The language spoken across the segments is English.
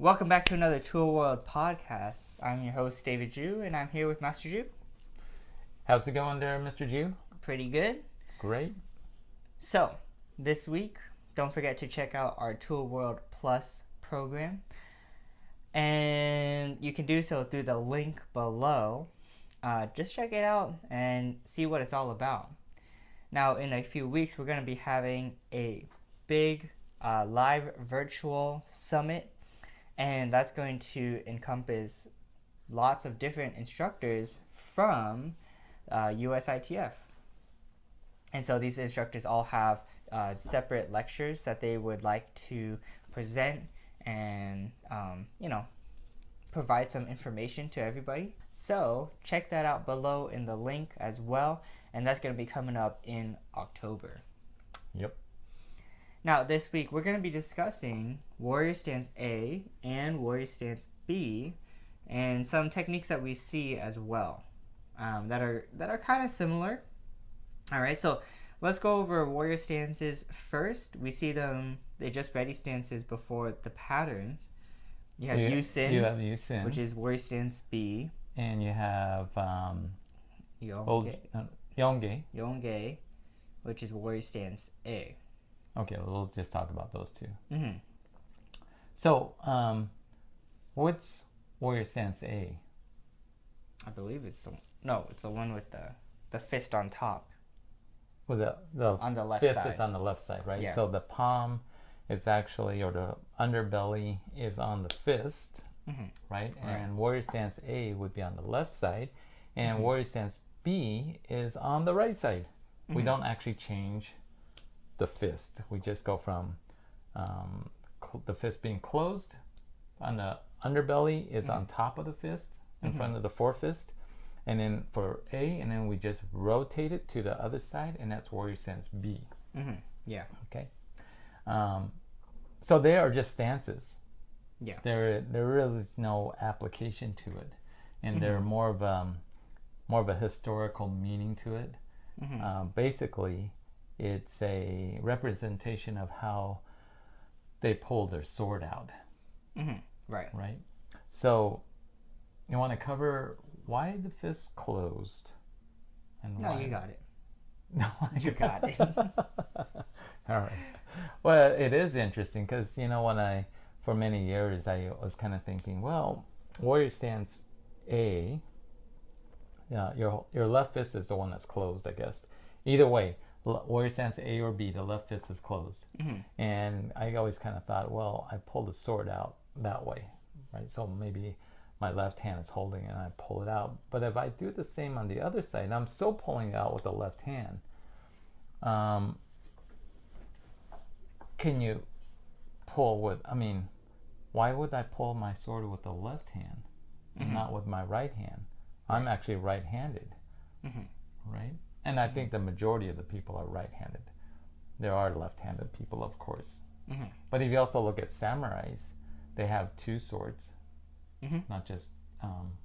Welcome back to another Tool World podcast. I'm your host, David Jew, and I'm here with Master Jew. How's it going there, Mr. Jew? Pretty good. Great. So, this week, don't forget to check out our Tool World Plus program. And you can do so through the link below. Just check it out and see what it's all about. Now, in a few weeks, we're going to be having a big live virtual summit. And that's going to encompass lots of different instructors from USITF. And so these instructors all have separate lectures that they would like to present and, provide some information to everybody. So check that out below in the link as well. And that's going to be coming up in October. Yep. Now, this week we're going to be discussing Warrior Stance A and Warrior Stance B, and some techniques that we see as well that are kind of similar. All right, so let's go over Warrior Stances first. We see them; they just ready stances before the patterns. You have Yusin. You have Yusin, which is Warrior Stance B, and you have Yonge, Yonge, which is Warrior Stance A. Okay, we'll just talk about those two. Mm-hmm. So, what's Warrior Stance A? I believe it's the one with the fist on top. Well, the on the left fist side. is on the left side, right? Yeah. So the palm is actually, or the underbelly is on the fist, right? And Warrior Stance A would be on the left side, and Warrior Stance B is on the right side. We don't actually change the fist. We just go from the fist being closed on the underbelly is on top of the fist in front of the forefist, and then for A, and then we just rotate it to the other side, and that's Warrior Stance B. Yeah. Okay. So they are just stances. Yeah. There really is no application to it, and they're more of a historical meaning to it. Basically, it's a representation of how they pull their sword out. Right. Right? So, you want to cover why the fist closed? And No, why? you got it. No, You got it. All right. Well, it is interesting because, for many years, I was kind of thinking, well, Warrior Stance A, your left fist is the one that's closed, I guess. Either way, Warrior Stance A or B, the left fist is closed. And I always kind of thought, well, I pull the sword out that way, right? So maybe my left hand is holding it and I pull it out. But if I do the same on the other side, I'm still pulling it out with the left hand. Can you pull why would I pull my sword with the left hand and not with my right hand? I'm actually right-handed, right? And I think the majority of the people are right-handed. There are left-handed people, of course. But if you also look at samurais, they have two swords, not just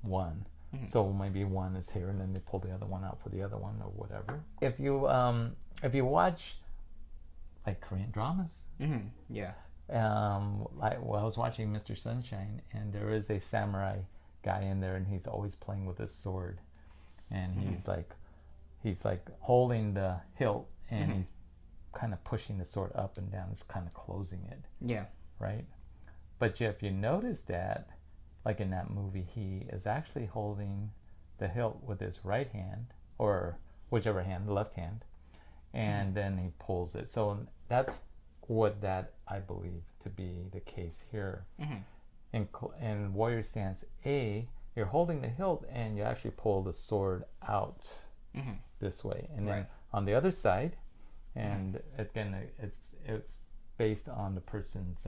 one. So maybe one is here, and then they pull the other one out for the other one, or whatever. If you watch like Korean dramas, Yeah. I was watching Mr. Sunshine, and there is a samurai guy in there, and he's always playing with his sword, and he's like holding the hilt, and he's kind of pushing the sword up and down. It's kind of closing it. Yeah. Right? But if you notice that, like in that movie, he is actually holding the hilt with his right hand, or whichever hand, the left hand, and then he pulls it. So that's what that I believe to be the case here. In Warrior Stance A, you're holding the hilt and you actually pull the sword out this way, and then on the other side, and again, it's based on the person's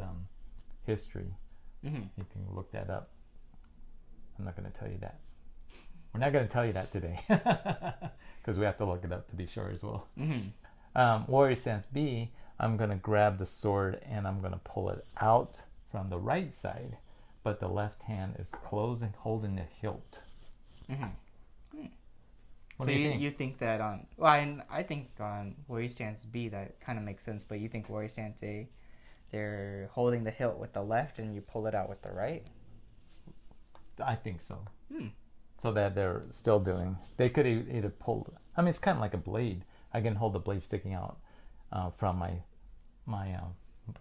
history. You can look that up. I'm not going to tell you that. We're not going to tell you that today because we have to look it up to be sure as well. Warrior Stance B, I'm going to grab the sword and I'm going to pull it out from the right side, but the left hand is closing, holding the hilt. What So do you think? you think that on... Well, I think on Warrior Stance B, that kind of makes sense, but you think Warrior Stance A, they're holding the hilt with the left and you pull it out with the right? I think so. Hmm. So that they're still doing. They could either pull. I mean, it's kind of like a blade. I can hold the blade sticking out from my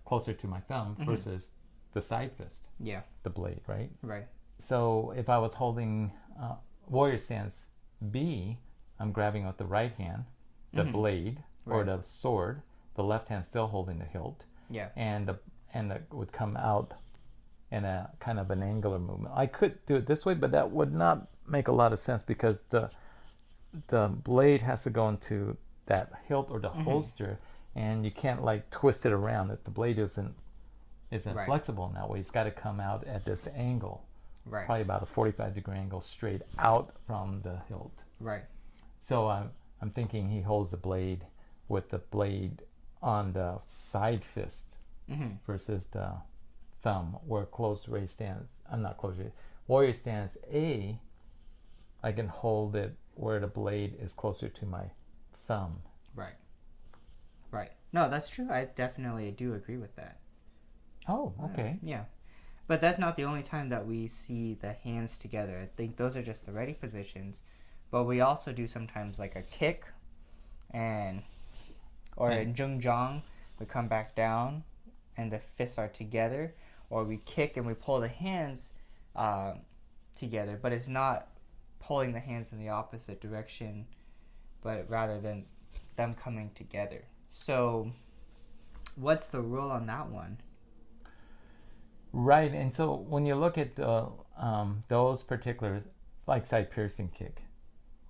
closer to my thumb versus the side fist. Yeah. The blade, right? Right. So if I was holding warrior stance B, I'm grabbing with the right hand, the blade or the sword. The left hand still holding the hilt. Yeah. And it would come out in a kind of an angular movement. I could do it this way, but that would not make a lot of sense because the blade has to go into that hilt or the holster, and you can't like twist it around. If the blade isn't Right. flexible in that way, it's got to come out at this angle, Right. probably about a 45-degree angle straight out from the hilt. Right. So I'm thinking he holds the blade with the blade on the side fist versus the thumb, where closed raise stance. I'm not closed raise. Warrior stance A, I can hold it where the blade is closer to my thumb. Right. Right. No, that's true. I definitely do agree with that. Oh, okay. Yeah. But that's not the only time that we see the hands together. I think those are just the ready positions. But we also do sometimes like a kick or in Zhengzhang, we come back down and the fists are together, or we kick and we pull the hands together, but it's not pulling the hands in the opposite direction, but rather than them coming together. So what's the rule on that one? Right, and so when you look at those particular, like side piercing kick,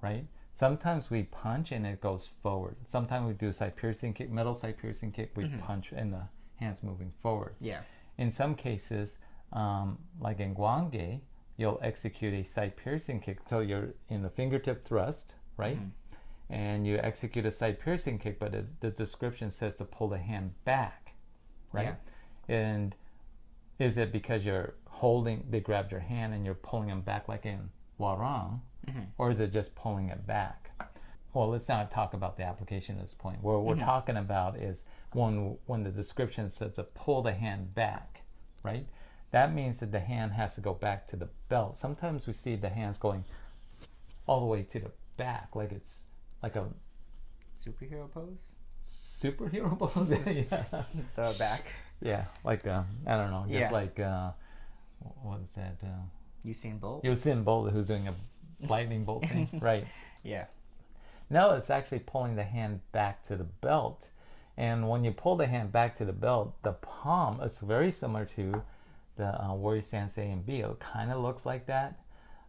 right? Sometimes we punch and it goes forward. Sometimes we do a side piercing kick, middle side piercing kick, we punch and the hands moving forward. Yeah. In some cases, like in Guange, you'll execute a side piercing kick. So you're in the fingertip thrust, right? And you execute a side piercing kick, but the description says to pull the hand back, right? Yeah. And is it because you're holding, they grabbed your hand and you're pulling them back like in Warang, or is it just pulling it back? Well, let's not talk about the application at this point. What we're talking about is when the description says to pull the hand back, right? That means that the hand has to go back to the belt. Sometimes we see the hands going all the way to the back, like it's like a Superhero pose? superhero pose. Yeah. The back. Yeah, like I don't know, just Yeah. like what is that? Usain Bolt? Usain Bolt, who's doing a lightning bolt thing, right? Yeah. No, it's actually pulling the hand back to the belt, and when you pull the hand back to the belt, the palm is very similar to the warrior stance A and B. It kind of looks like that,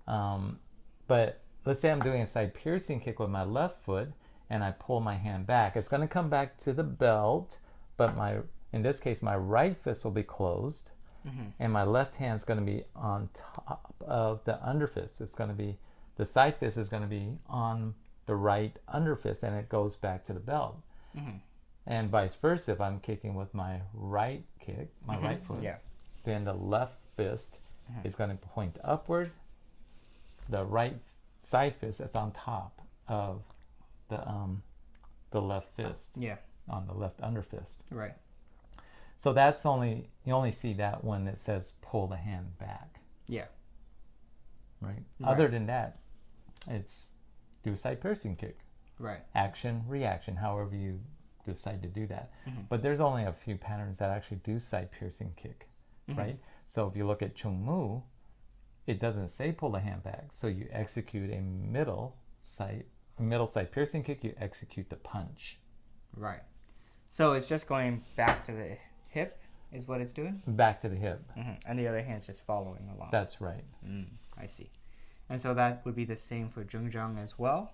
but let's say I'm doing a side piercing kick with my left foot, and I pull my hand back. It's going to come back to the belt, but in this case, my right fist will be closed, and my left hand is going to be on top of the underfist. It's going to be, the side fist is going to be on the right underfist, and it goes back to the belt. And vice versa, if I'm kicking with my right kick, my right foot, then the left fist is going to point upward. The right side fist is on top of the left fist, on the left underfist. Right. So you only see that when it says pull the hand back. Yeah. Right. Other than that, it's do a side piercing kick. Right. Action, reaction, however you decide to do that. But there's only a few patterns that actually do side piercing kick, right? So if you look at Chung Mu, it doesn't say pull the hand back. So you execute a middle side piercing kick, you execute the punch. Right. So it's just going back to the hip is what it's doing? Back to the hip. And the other hand's just following along. That's right. I see. And so that would be the same for Zhengzhang as well,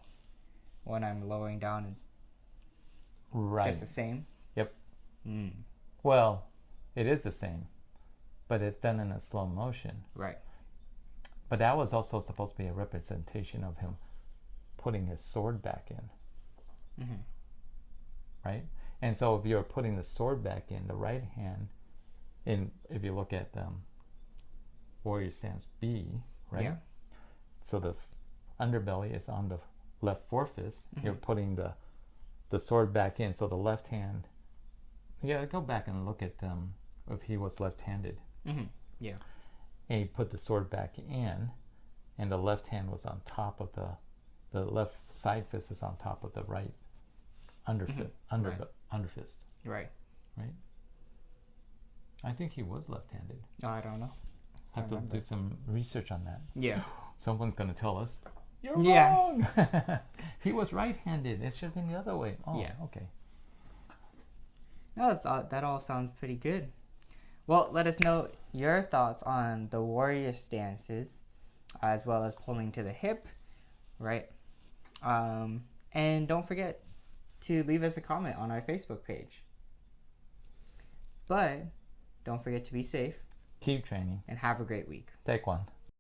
when I'm lowering down and Right. just the same? Yep. Well, it is the same, but it's done in a slow motion. Right. But that was also supposed to be a representation of him putting his sword back in. Right? And so if you're putting the sword back in, the right hand, if you look at warrior stance B, right? Yeah. So the underbelly is on the left forefist. You're putting the sword back in. So the left hand, go back and look at if he was left-handed. Mm-hmm. Yeah. And he put the sword back in, and the left hand was on top of the left side fist is on top of the right underfist. Underfist. Right. Right. I think he was left-handed. Oh, I don't know. Have to do some research on that. Yeah. Someone's going to tell us, you're Yeah. wrong. He was right-handed. It should have been the other way. Oh, Yeah. okay. No, that all sounds pretty good. Well, let us know your thoughts on the warrior stances, as well as pulling to the hip, right? And don't forget to leave us a comment on our Facebook page. But don't forget to be safe Keep training. and have a great week. Take one.